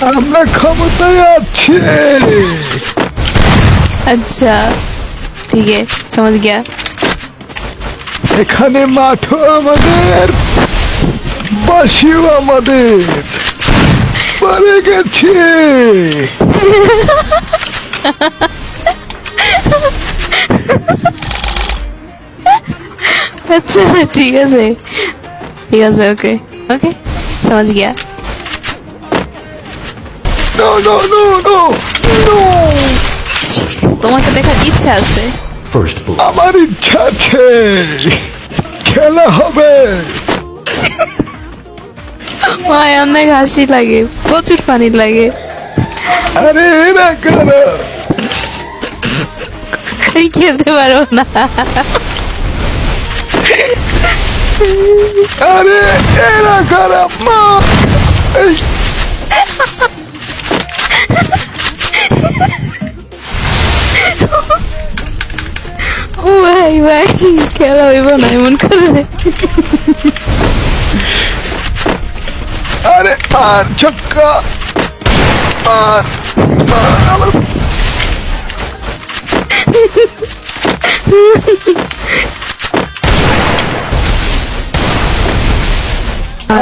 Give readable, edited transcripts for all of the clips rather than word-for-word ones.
আমরা ক্ষমতায় আছি। अच्छा ठीक है समझ गया। এখানে মাঠও আমাদের, বাসিও আমাদের। পরে গেছে। अच्छा ठीक है ओके ओके समझ गया। No no no no no, তোমাকে দেখার ইচ্ছা আছে? First blood. আমার ইচ্ছা আছে, খেলা হবে। ভাই অনেক হাসি লাগে, প্রচুর পানি লাগে। আরে এরা কারা? আমি খেলতে পারবো না। আরে এরা কারা? মা এই ও ভাই ভাই খেলা হইব না এমন করে। আরে আর ছক্কা, আর আমার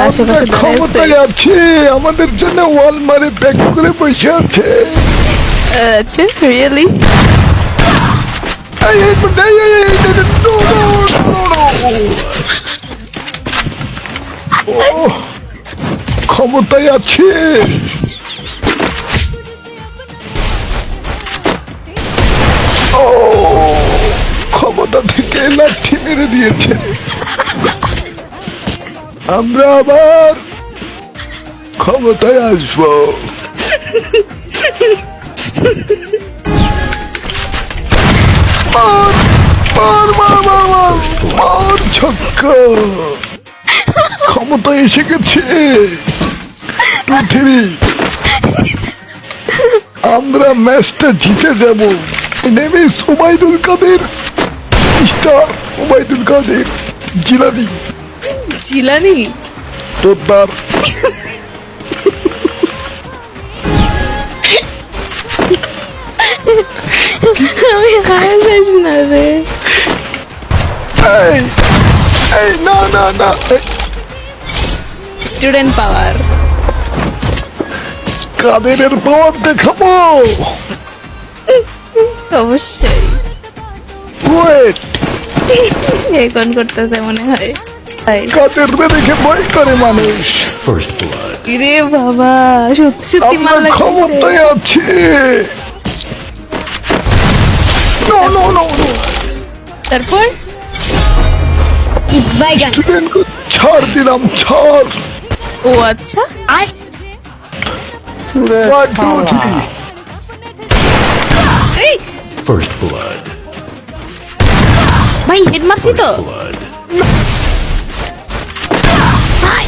আশেপাশে ক্ষমতায় আছে, আমাদের জন্য ওয়াল মারে ব্যাক করে বসে আছে। আচ্ছা রিয়েলি? এই, এই, এই, এই, এই, no, no, no, no. ও, ক্ষমতায় আছে। ও, ক্ষমতা থেকে লাঠি মেরে দিয়েছে। আমরা আবার ক্ষমতায় আসবো। মার মার মার মার মার মার ছক্কা, ক্ষমতায় এসে গেছে। পৃথিবী, আমরা ম্যাচটা জিতে যাব। নেমে ওবায়দুল কাদের, স্টার ওবায়দুল কাদের জিলানি জিলানি তোদ্দার। আমি হাসিস না রে। এই এই না না না, স্টুডেন্ট পাওয়ার। কাদেরের পাওয়ার দেখাবো। অবশ্যই। ওয়েট, এখন করতেছে মনে হয়। কাদের দেখে ভয় করে মানুষ। First blood. রে বাবা সত্যি সত্যি মার আমরা লাগছে। ক্ষমতায় আছি। নো নো নো নো, তারপর স্টুডেন্টকে ছাড় দিলাম, ছাড়। ও আচ্ছা One, two, three. এই First blood. ভাই হেড মারছি তো। Blood. ভাই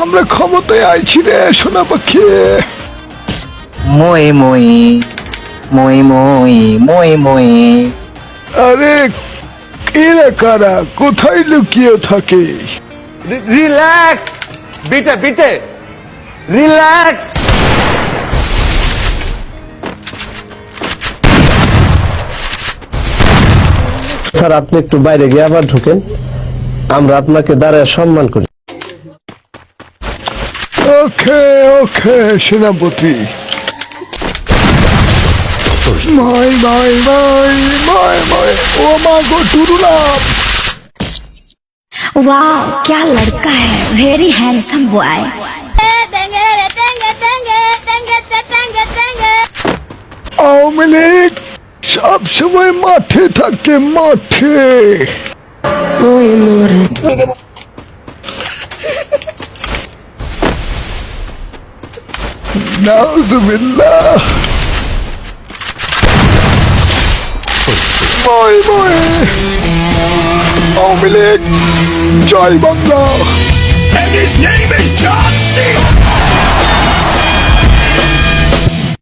আমরা ক্ষমতায় আইছি রে সোনা পাখি। মই মই মই মই মই মই আরে এরা কারা, কোথায় লুকিয়ে থাকে? রিল্যাক্স বিটে বিটে রিল্যাক্স। স্যার আপনি একটু বাইরে গিয়ে আবার ঢুকেন, আমরা আপনাকে দাঁড়ায় সম্মান করি। ওকে ওকে সেনাপতি। First মাই মাই মাই মাই মাই, ও মা গো টুরুলাম। वाह क्या लड़का है, very handsome boy. Awami League সবসময় মাঠে থাকে, মাঠে। নাউজুবিল্লাহ। ময় ময়, আওয়ামী লীগ জয় Bangla. And his name is John C.